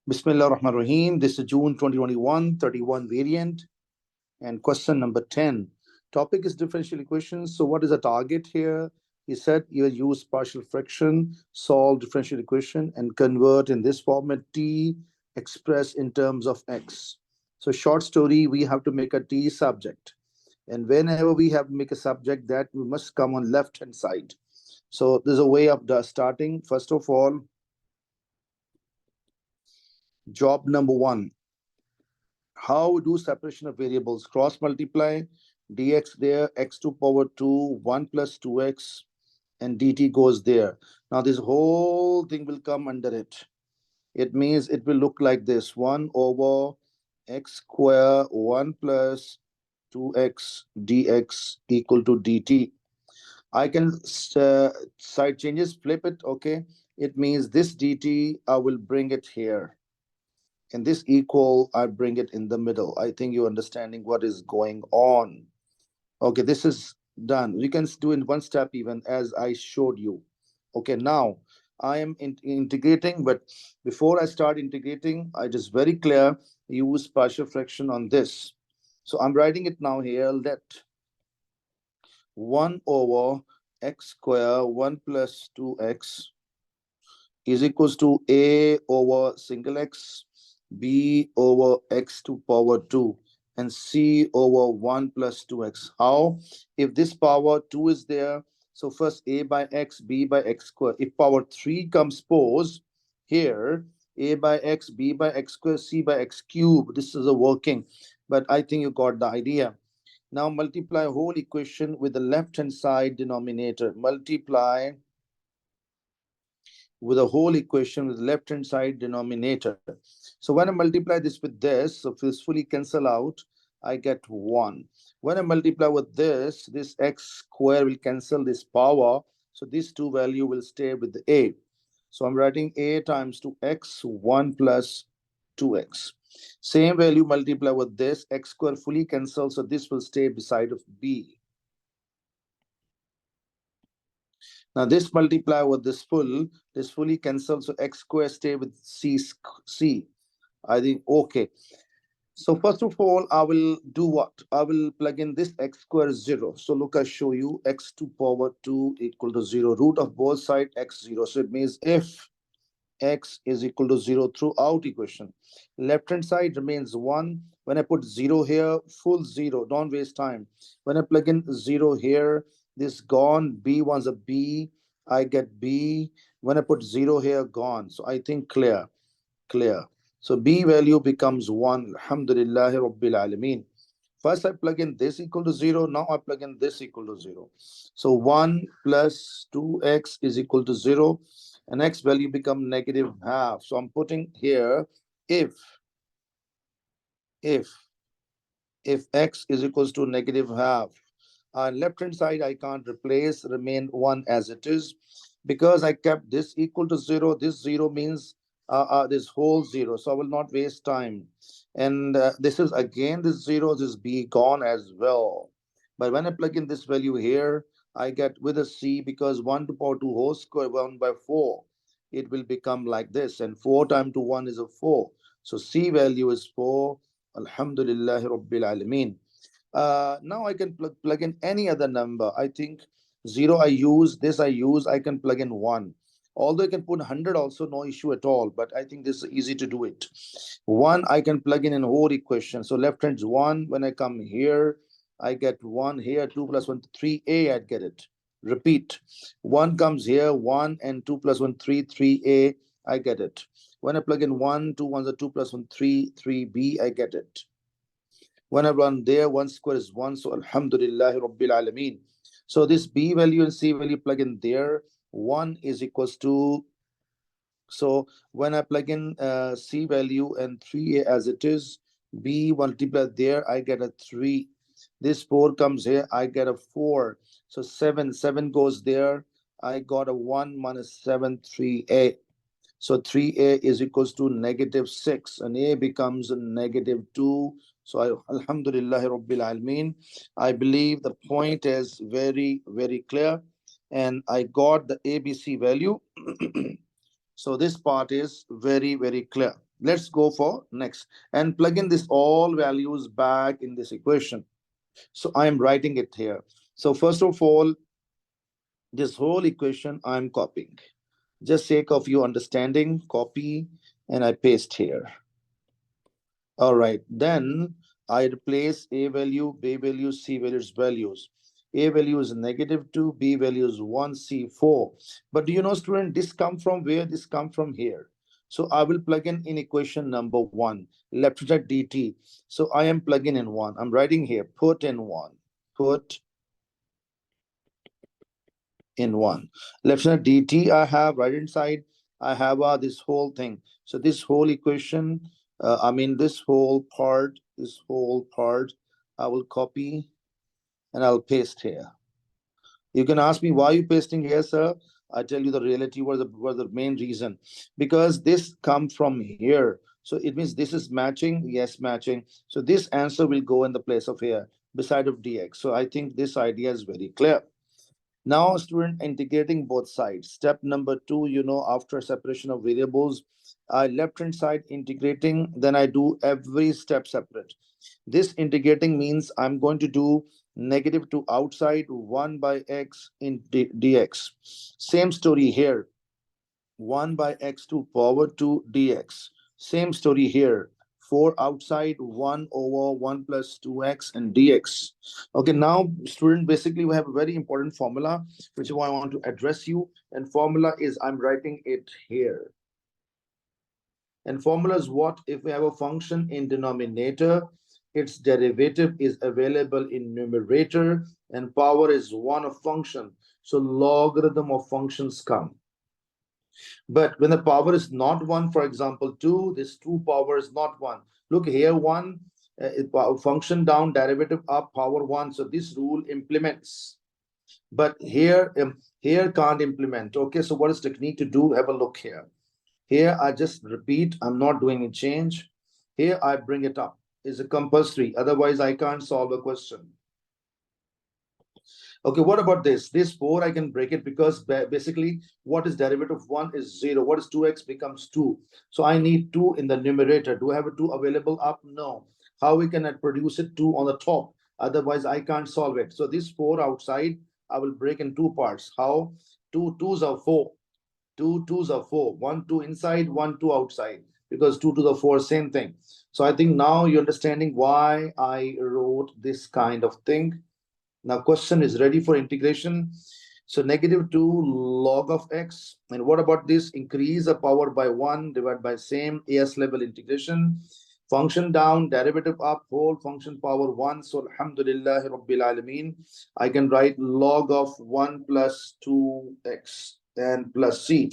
Bismillah ar-Rahman ar-Rahim. This is June 2021, 31 variant. And question number 10. Topic is differential equations. So what is the target here? He said you use partial fraction, solve differential equation, and convert in this format t expressed in terms of x. So short story, we have to make a t subject. And whenever we have to make a subject, that we must come on left hand side. So there's a way of starting. First of all, job number one. How we do separation of variables? Cross multiply dx there, x to power 2, 1 plus 2x, and dt goes there. Now this whole thing will come under it. It means it will look like this: 1 over x square 1 plus 2x dx equal to dt. I can side changes, flip it, okay? It means this dt, I will bring it here, and this equal, I bring it in the middle. I think you're understanding what is going on. Okay, this is done. We can do in one step even as I showed you. Okay, now I am integrating, but before I start integrating, I just very clear use partial fraction on this. So I'm writing it now here. Let 1 over x square 1 plus 2x is equals to a over single x, b over x to power 2, and c over 1 plus 2x. How? If this power 2 is there, so first a by x, b by x square. If power 3 comes pose here, a by x, b by x square, c by x cube. This is a working, but I think you got the idea. Now multiply whole equation with the left hand side denominator. Multiply with a whole equation with left hand side denominator. So when I multiply this with this, so this fully cancel out, I get 1. When I multiply with this x square will cancel this power, so this 2 value will stay with the a. So I'm writing a times 2x 1 plus 2x. Same value multiply with this, x square fully cancel, so this will stay beside of b. Now this multiply with this fully cancels, so x square stay with c. I think okay. So first of all, I will do what? I will plug in this x square is 0. So look, I show you x to power 2 equal to 0. Root of both side x 0. So it means if x is equal to 0 throughout equation, left hand side remains 1. When I put 0 here, full 0, don't waste time. When I plug in 0 here, this gone, b one's a b, I get b. When I put 0 here, gone. So I think clear. So b value becomes 1. Alhamdulillah Rabbil Alameen. First I plug in this equal to 0. Now I plug in this equal to 0. So 1 plus 2x is equal to 0. And x value become negative half. So I'm putting here if if if x is equals to negative half. Left hand side I can't replace, remain 1 as it is, because I kept this equal to 0. This 0 means this whole 0, so I will not waste time. And this is again this 0, this b gone as well. But when I plug in this value here, I get with a c, because 1 to power 2 whole square 1 by 4, it will become like this, and 4 times to 1 is a 4. So c value is 4. Alhamdulillah Rabbil Alameen. Now I can plug in any other number. I think 0 I use, this I use, I can plug in 1. Although I can put 100 also, no issue at all, but I think this is easy to do it. 1 I can plug in whole equation. So left hand's 1. When I come here, I get 1 here, 2 plus 1, 3a, I'd get it. Repeat. 1 comes here, 1, and 2 plus 1, 3, 3a, I get it. When I plug in 1, 2 ones are 2 plus 1, 3, 3b, I get it. When I run there, 1 square is 1. So Alhamdulillah Rabbil Alameen. So this b value and c value plug in there. 1 is equals to, so when I plug in c value and 3a as it is, b multiply there, I get a 3. This 4 comes here, I get a 4. So 7 goes there, I got a 1 minus 7, 3a. So 3a is equals to negative 6, and a becomes a negative 2. So Alhamdulillah Rabbil Alameen. I believe the point is very, very clear. And I got the ABC value. So this part is very, very clear. Let's go for next and plug in this all values back in this equation. So I am writing it here. So first of all, this whole equation I'm copying. Just sake of you understanding, copy and I paste here. All right, then I replace A value, B value, C values. A value is -2, B value is 1, C 4. But do you know, student, this come from where? This come from here. So I will plug in equation number 1, left side dt. So I am plugging in 1. I'm writing here, put in 1. Put in 1. Left side dt I have, right hand side I have this whole thing. So this whole equation, I mean this whole part I will copy and I'll paste here. You can ask me why you pasting here, sir. I tell you the reality was the main reason, because this come from here. So it means this is matching. Yes, matching. So this answer will go in the place of here beside of dx. So I think this idea is very clear. Now, student, integrating both sides. Step number 2, after separation of variables, I left hand side integrating, then I do every step separate. This integrating means I'm going to do negative to outside 1 by x in dx. Same story here, 1 by x to power 2 dx. Same story here. 4 outside, 1 over 1 plus 2x and dx. Okay, now, student, basically we have a very important formula which I want to address you. And formula is, I'm writing it here. And formula is what? If we have a function in denominator, its derivative is available in numerator, and power is 1 of function. So logarithm of functions come. But when the power is not 1, for example, 2, this 2 power is not 1. Look here, 1, function down, derivative up, power 1. So this rule implements. But here can't implement. Okay, so what is technique to do? Have a look here. Here I just repeat, I'm not doing a change. Here I bring it up. It's a compulsory. Otherwise, I can't solve a question. Okay, what about this? This 4, I can break it because basically what is derivative of 1 is 0. What is 2x becomes 2. So I need 2 in the numerator. Do I have a 2 available up? No. How we can produce it 2 on the top? Otherwise, I can't solve it. So this 4 outside, I will break in 2 parts. How? 2 2s are 4. 2 2s are 4. 1 2 inside, 1 2 outside. Because 2 to the 4, same thing. So I think now you're understanding why I wrote this kind of thing. Now question is ready for integration. So -2 log of x. And what about this? Increase the power by 1 divided by same AS level integration. Function down, derivative up, whole function power 1. So alhamdulillah rabbil alameen. I can write log of 1 plus 2x and plus c.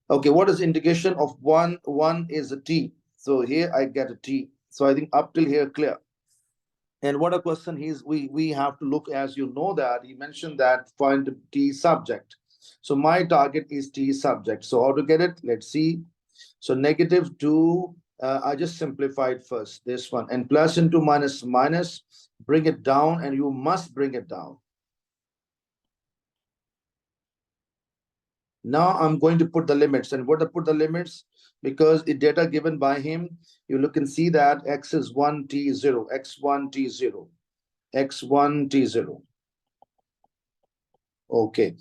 Okay, what is integration of 1? 1 is a t. So here I get a t. So I think up till here clear. And what a question he's we have to look, as you know that he mentioned that find T subject. So my target is T subject. So how to get it? Let's see. So -2, I just simplified first this one, and plus into minus minus, bring it down, and you must bring it down. Now I'm going to put the limits. And what to put the limits? Because the data given by him, you look and see that x is 1 t0, x1 t0, x1 t0. Okay,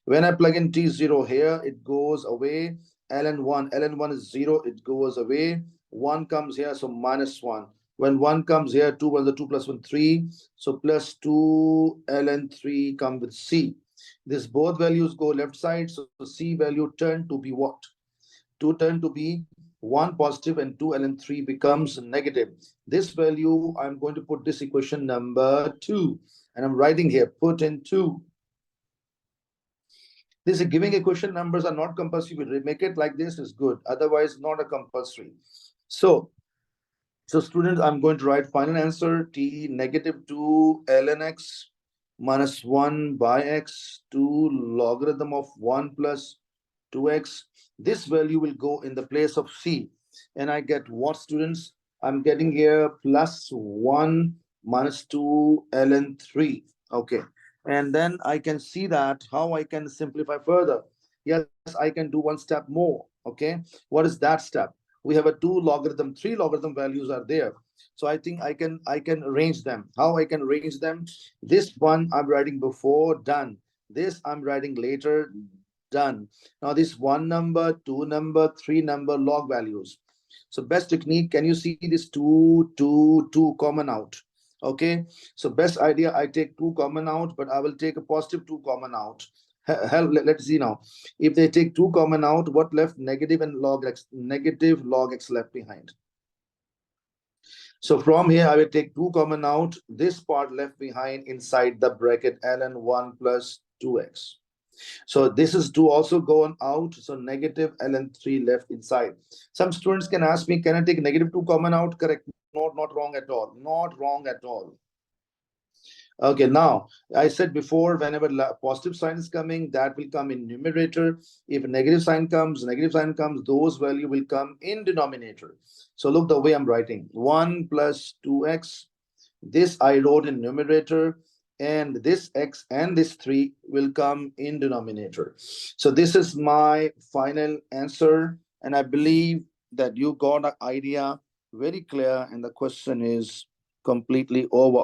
when I plug in t0 here, it goes away. ln1 is 0, it goes away. 1 comes here, so -1. When 1 comes here, 2 1 the 2 plus 1 3, so plus 2 ln3 come with c. This both values go left side, so c value turn to be what? To turn to be 1 positive, and 2 ln3 becomes negative. This value, I'm going to put this equation number 2, and I'm writing here, put in 2. This giving equation numbers are not compulsory. We make it like this is good. Otherwise, not a compulsory. So students, I'm going to write final answer t -2 ln x minus 1 by x to logarithm of 1 plus 2x. This value will go in the place of c. And I get what, students? I'm getting here plus 1 minus 2 ln 3. Okay. And then I can see that how I can simplify further. Yes, I can do one step more. Okay. What is that step? we have a 2 logarithm, 3 logarithm values are there. So I think I can arrange them. How I can arrange them? This one I'm writing before, done. This I'm writing later, done. Now this one number, two number, three number log values. So best technique, can you see this two common out? Okay. So best idea, I take two common out, but I will take a positive two common out. Hell, let's see now. If they take two common out, what left? Negative and log x, negative log x left behind. So from here, I will take two common out. This part left behind inside the bracket ln1 plus 2x. So this is 2 also going out. So negative ln3 left inside. Some students can ask me, can I take negative 2 common out? Correct. Not wrong at all. Not wrong at all. Okay, now I said before, whenever positive sign is coming, that will come in numerator. If negative sign comes, those value will come in denominator. So look the way I'm writing. 1 plus 2x. This I wrote in numerator, and this x and this 3 will come in denominator. So this is my final answer, and I believe that you got an idea very clear, and the question is completely over.